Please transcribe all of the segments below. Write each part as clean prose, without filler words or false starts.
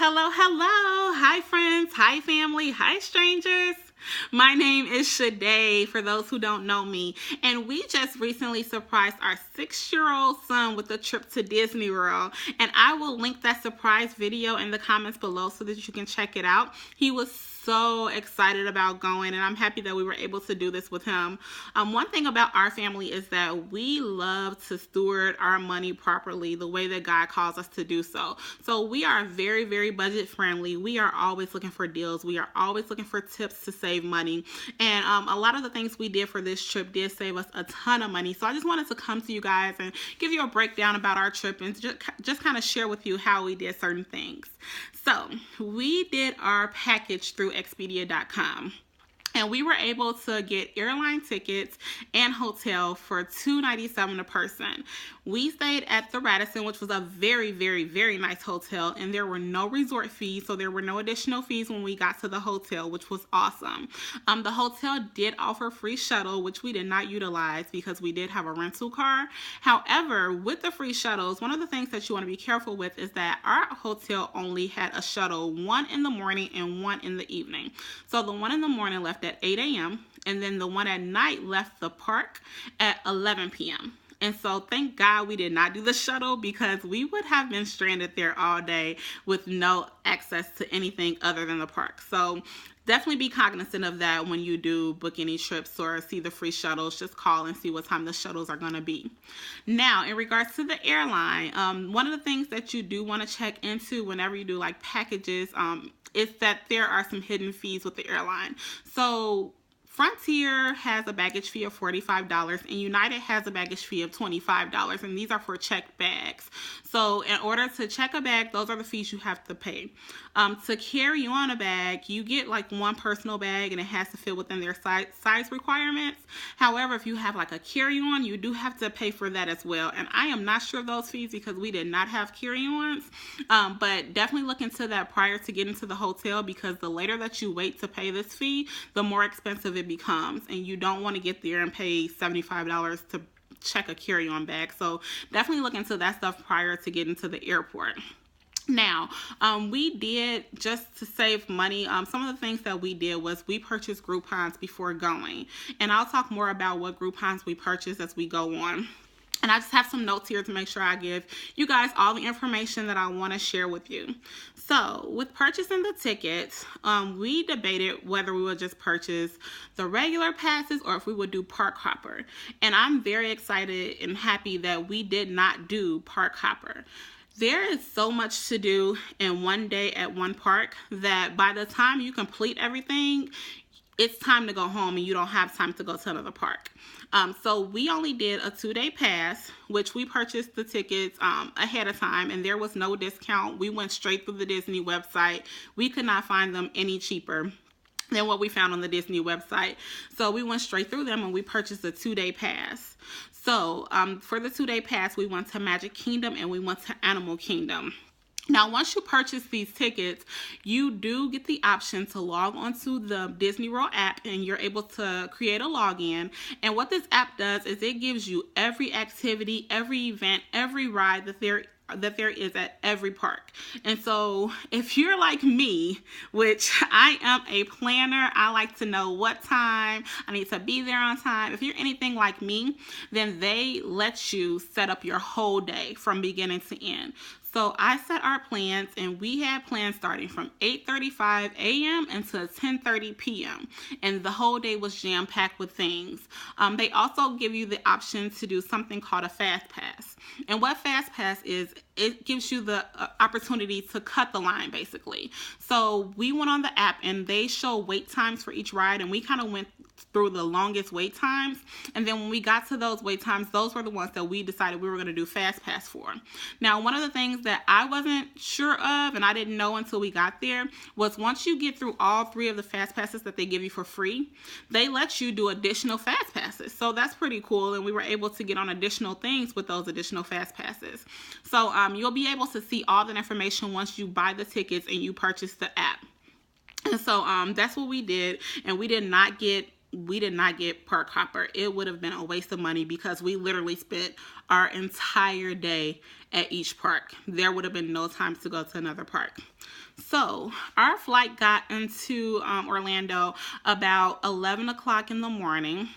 Hello. Hi, friends. Hi, family. Hi, strangers. My name is Shade, for those who don't know me, and we just recently surprised our 6-year-old son with a trip to Disney World, and I will link that surprise video in the comments below so that you can check it out. He was so excited about going, and I'm happy that we were able to do this with him. One thing about our family is that we love to steward our money properly, the way that God calls us to do so. So we are very, very budget friendly. We are always looking for deals. We are always looking for tips to save money. And a lot of the things we did for this trip did save us a ton of money. So I just wanted to come to you guys and give you a breakdown about our trip and just kind of share with you how we did certain things. So we did our package through Expedia.com. And we were able to get airline tickets and hotel for $297 a person. We stayed at the Radisson, which was a very, very, very nice hotel, and there were no resort fees, so there were no additional fees when we got to the hotel, which was awesome. The hotel did offer free shuttle, which we did not utilize because we did have a rental car. However, with the free shuttles, one of the things that you want to be careful with is that our hotel only had a shuttle, one in the morning and one in the evening. So the one in the morning left at 8 a.m. and then the one at night left the park at 11 p.m. And so thank God we did not do the shuttle because we would have been stranded there all day with no access to anything other than the park. So definitely be cognizant of that when you do book any trips or see the free shuttles. Just call and see what time the shuttles are going to be. Now, in regards to the airline, one of the things that you do want to check into whenever you do like packages is that there are some hidden fees with the airline. So Frontier has a baggage fee of $45 and United has a baggage fee of $25, and these are for checked bags. So in order to check a bag, those are the fees you have to pay. To carry on a bag, you get like one personal bag and it has to fit within their size requirements. However, if you have like a carry-on, you do have to pay for that as well. And I am not sure of those fees because we did not have carry-ons, but definitely look into that prior to getting to the hotel, because the later that you wait to pay this fee, the more expensive it becomes, and you don't want to get there and pay $75 to check a carry-on bag. So definitely look into that stuff prior to getting to the airport. Now, we did, just to save money, some of the things that we did was we purchased Groupons before going, and I'll talk more about what Groupons we purchased as we go on. And I just have some notes here to make sure I give you guys all the information that I want to share with you. So with purchasing the tickets, we debated whether we would just purchase the regular passes or if we would do Park Hopper. And I'm very excited and happy that we did not do Park Hopper. There is so much to do in one day at one park that by the time you complete everything, it's time to go home and you don't have time to go to another park. So we only did a 2-day pass, which we purchased the tickets ahead of time, and there was no discount. We went straight through the Disney website. We could not find them any cheaper than what we found on the Disney website. So we went straight through them and we purchased a 2-day pass. So for the 2-day pass, we went to Magic Kingdom and we went to Animal Kingdom. Now, once you purchase these tickets, you do get the option to log onto the Disney World app, and you're able to create a login. And what this app does is it gives you every activity, every event, every ride that there is at every park. And so if you're like me, which I am a planner, I like to know what time I need to be there on time. If you're anything like me, then they let you set up your whole day from beginning to end. So I set our plans, and we had plans starting from 8:35 a.m. until 10:30 p.m. and the whole day was jam-packed with things. They also give you the option to do something called a Fast Pass. And what Fast Pass is, it gives you the opportunity to cut the line, basically. So we went on the app, and they show wait times for each ride, and we kind of went through the longest wait times. And then when we got to those wait times, those were the ones that we decided we were going to do Fast Pass for. Now, one of the things that I wasn't sure of, and I didn't know until we got there, was once you get through all 3 of the Fast Passes that they give you for free, they let you do additional Fast Passes. So that's pretty cool, and we were able to get on additional things with those additional Fast Passes. So you'll be able to see all that information once you buy the tickets and you purchase the app. And so that's what we did, and we did not get we did not get park hopper. It would have been a waste of money because we literally spent our entire day at each park. There would have been no time to go to another park. So our flight got into Orlando about 11 o'clock in the morning.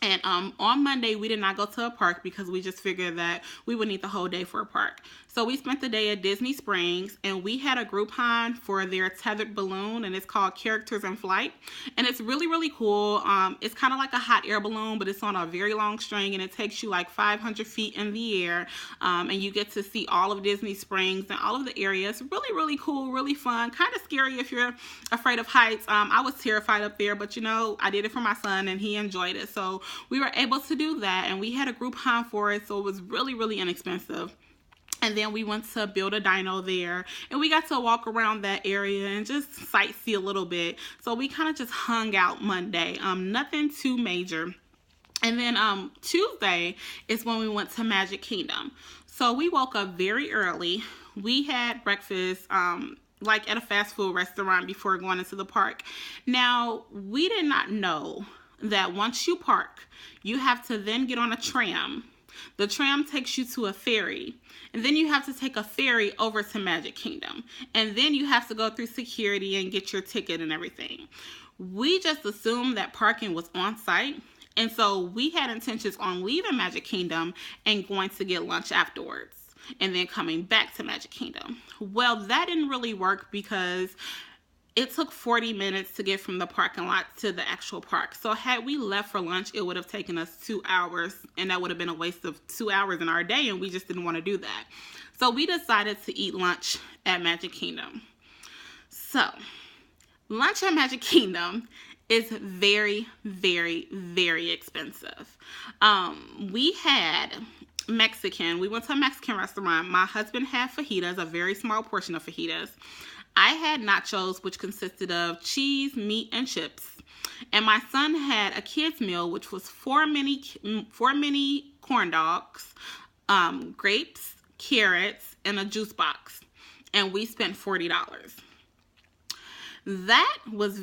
And on Monday, we did not go to a park because we just figured that we would need the whole day for a park. So we spent the day at Disney Springs, and we had a Groupon for their tethered balloon, and it's called Characters in Flight. And it's really, really cool. It's kind of like a hot air balloon, but it's on a very long string, and it takes you like 500 feet in the air. And you get to see all of Disney Springs and all of the areas. Really, really cool, really fun. Kind of scary if you're afraid of heights. I was terrified up there, but you know, I did it for my son, and he enjoyed it. So we were able to do that, and we had a Groupon for it, so it was really, really inexpensive. And then we went to Build a Dino there, and we got to walk around that area and just sightsee a little bit. So we kind of just hung out Monday. Nothing too major. And then Tuesday is when we went to Magic Kingdom. So we woke up very early. We had breakfast like at a fast food restaurant before going into the park. Now, we did not know that once you park, you have to then get on a tram. The tram takes you to a ferry, and then you have to take a ferry over to Magic Kingdom, and then you have to go through security and get your ticket and everything. We just assumed that parking was on site, and so we had intentions on leaving Magic Kingdom and going to get lunch afterwards, and then coming back to Magic Kingdom. Well, that didn't really work because it took 40 minutes to get from the parking lot to the actual park. So had we left for lunch, it would have taken us 2 hours, and that would have been a waste of 2 hours in our day, and we just didn't want to do that. So we decided to eat lunch at Magic Kingdom. So lunch at Magic Kingdom is very, very, very expensive. We had Mexican. We went to a Mexican restaurant. My husband had fajitas, a very small portion of fajitas. I had nachos, which consisted of cheese, meat, and chips. And my son had a kid's meal, which was four mini corn dogs, grapes, carrots, and a juice box. And we spent $40. That was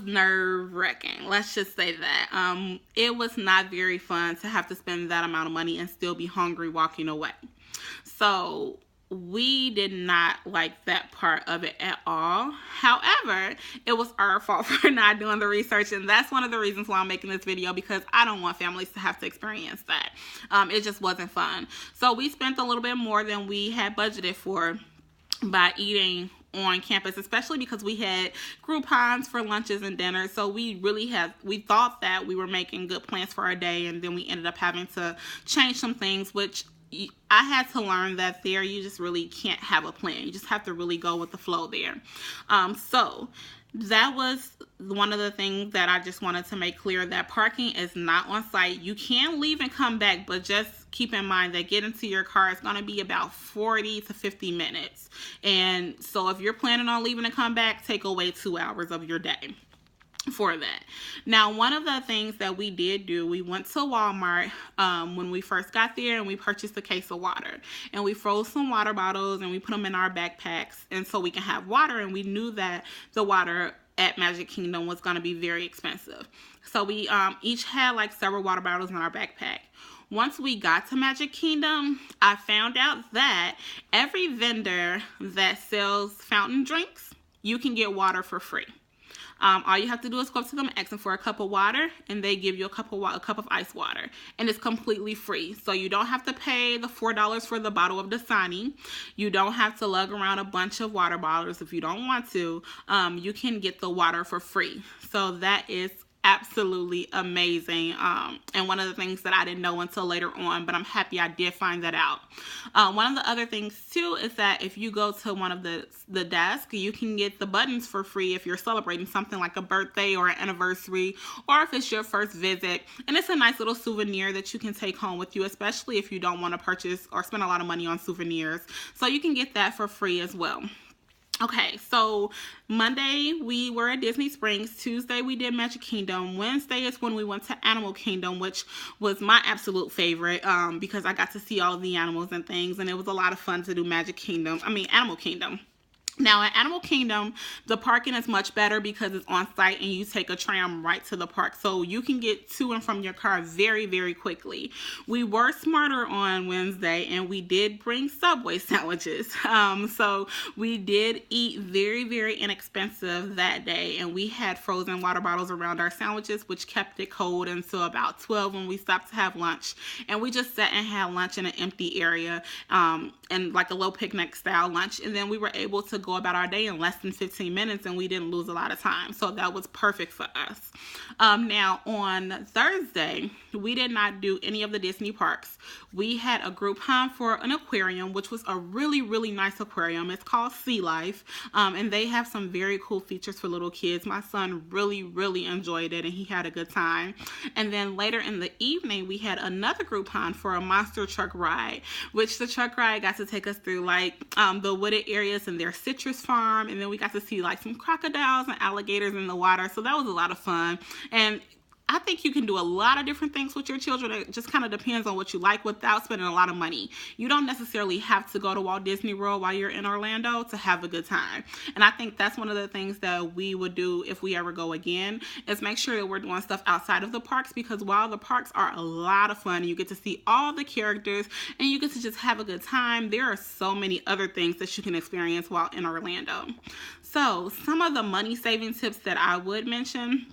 nerve-wracking. Let's just say that. It was not very fun to have to spend that amount of money and still be hungry walking away. So we did not like that part of it at all. However, it was our fault for not doing the research, and that's one of the reasons why I'm making this video, because I don't want families to have to experience that. It just wasn't fun. So we spent a little bit more than we had budgeted for by eating on campus, especially because we had Groupons for lunches and dinners. So we thought that we were making good plans for our day, and then we ended up having to change some things, which I had to learn that there you just really can't have a plan. You just have to really go with the flow there. So that was one of the things that I just wanted to make clear, that parking is not on site. You can leave and come back, but just keep in mind that getting to your car is going to be about 40 to 50 minutes. And so if you're planning on leaving and come back, take away 2 hours of your day for that. Now, one of the things that we did do, we went to Walmart when we first got there, and we purchased a case of water, and we froze some water bottles and we put them in our backpacks, and so we can have water. And we knew that the water at Magic Kingdom was going to be very expensive, so we each had like several water bottles in our backpack. Once we got to Magic Kingdom, I found out that every vendor that sells fountain drinks, you can get water for free. All you have to do is go up to them, ask them for a cup of water, and they give you a cup of ice water, and it's completely free. So you don't have to pay the $4 for the bottle of Dasani. You don't have to lug around a bunch of water bottles if you don't want to. You can get the water for free. So that is absolutely amazing, and one of the things that I didn't know until later on, but I'm happy I did find that out. One of the other things too is that if you go to one of the desks, you can get the buttons for free if you're celebrating something like a birthday or an anniversary, or if it's your first visit, and it's a nice little souvenir that you can take home with you, especially if you don't want to purchase or spend a lot of money on souvenirs. So you can get that for free as well. Okay, so Monday we were at Disney Springs. Tuesday we did Magic Kingdom. Wednesday is when we went to Animal Kingdom, which was my absolute favorite because I got to see all of the animals and things, and it was a lot of fun to do Animal Kingdom. Now at Animal Kingdom, the parking is much better because it's on site and you take a tram right to the park. So you can get to and from your car very, very quickly. We were smarter on Wednesday and we did bring Subway sandwiches. So we did eat very, very inexpensive that day, and we had frozen water bottles around our sandwiches, which kept it cold until about 12 when we stopped to have lunch. And we just sat and had lunch in an empty area, and like a low picnic style lunch. And then we were able to go about our day in less than 15 minutes and we didn't lose a lot of time. So that was perfect for us. Now on Thursday, we did not do any of the Disney parks. We had a Groupon for an aquarium, which was a really, really nice aquarium. It's called Sea Life. And they have some very cool features for little kids. My son really, really enjoyed it and he had a good time. And then later in the evening, we had another Groupon for a monster truck ride, which the truck ride got to take us through like the wooded areas and their citrus farm, and then we got to see like some crocodiles and alligators in the water. So that was a lot of fun. And I think you can do a lot of different things with your children. It just kind of depends on what you like without spending a lot of money. You don't necessarily have to go to Walt Disney World while you're in Orlando to have a good time. And I think that's one of the things that we would do if we ever go again, is make sure that we're doing stuff outside of the parks, because while the parks are a lot of fun, you get to see all the characters and you get to just have a good time, there are so many other things that you can experience while in Orlando. So some of the money saving tips that I would mention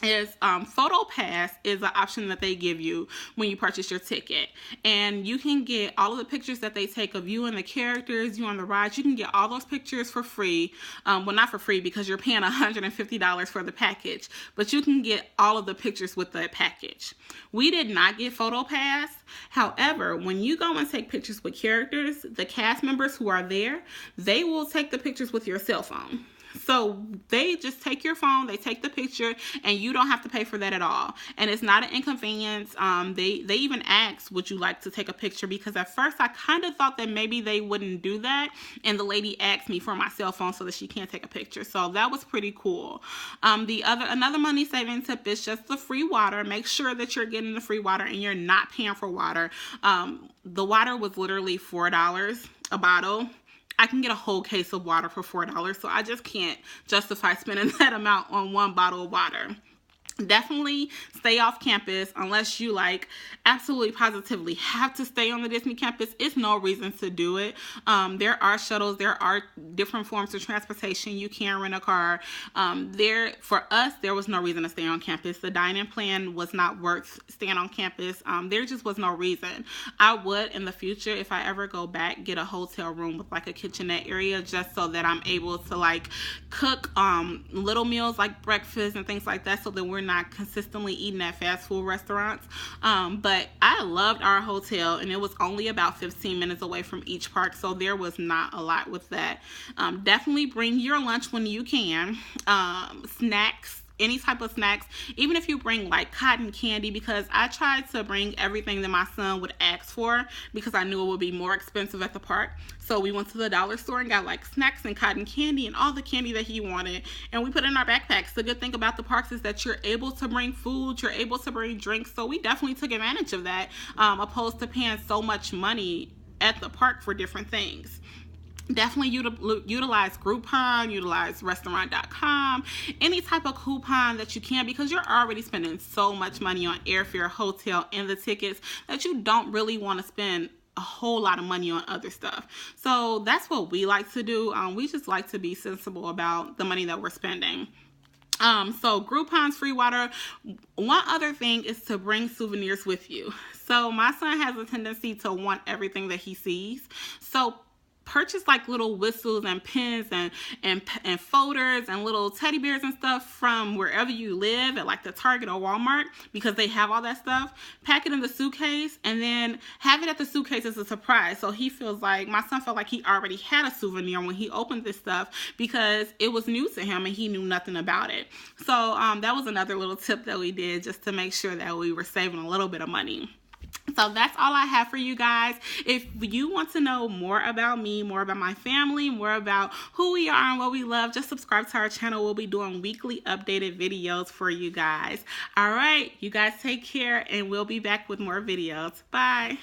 is Photo Pass is an option that they give you when you purchase your ticket, and you can get all of the pictures that they take of you and the characters, you on the rides. You can get all those pictures for free. Well, not for free because you're paying $150 for the package, but you can get all of the pictures with the package. We did not get Photo Pass. However, when you go and take pictures with characters, the cast members who are there, they will take the pictures with your cell phone. So they just take your phone, they take the picture, and you don't have to pay for that at all. And it's not an inconvenience. They even asked, would you like to take a picture? Because at first I kind of thought that maybe they wouldn't do that. And the lady asked me for my cell phone so that she can take a picture. So that was pretty cool. Another money saving tip is just the free water. Make sure that you're getting the free water and you're not paying for water. The water was literally $4 a bottle. I can get a whole case of water for $4, so I just can't justify spending that amount on one bottle of water. Definitely stay off campus unless you like absolutely positively have to stay on the Disney campus. It's no reason to do it. There are shuttles, there are different forms of transportation. You can rent a car. For us, there was no reason to stay on campus. The dining plan was not worth staying on campus. There just was no reason. I would in the future, if I ever go back, get a hotel room with like a kitchenette area, just so that I'm able to like cook little meals like breakfast and things like that, so that we're not consistently eating at fast food restaurants. But I loved our hotel, and it was only about 15 minutes away from each park, so there was not a lot with that. Definitely bring your lunch when you can. Snacks, any type of snacks, even if you bring like cotton candy, because I tried to bring everything that my son would ask for because I knew it would be more expensive at the park. So we went to the dollar store and got like snacks and cotton candy and all the candy that he wanted, and we put it in our backpacks. The good thing about the parks is that you're able to bring food, you're able to bring drinks, so we definitely took advantage of that, opposed to paying so much money at the park for different things. Definitely utilize Groupon, utilize restaurant.com, any type of coupon that you can, because you're already spending so much money on airfare, hotel, and the tickets that you don't really want to spend a whole lot of money on other stuff. So that's what we like to do. We just like to be sensible about the money that we're spending. So Groupon's free water. One other thing is to bring souvenirs with you. So my son has a tendency to want everything that he sees. So purchase like little whistles and pins and folders and little teddy bears and stuff from wherever you live at like the Target or Walmart, because they have all that stuff. Pack it in the suitcase and then have it at the suitcase as a surprise. So he feels like, my son felt like he already had a souvenir when he opened this stuff, because it was new to him and he knew nothing about it. So that was another little tip that we did just to make sure that we were saving a little bit of money. So that's all I have for you guys. If you want to know more about me, more about my family, more about who we are and what we love, just subscribe to our channel. We'll be doing weekly updated videos for you guys. All right, you guys take care, and we'll be back with more videos. Bye.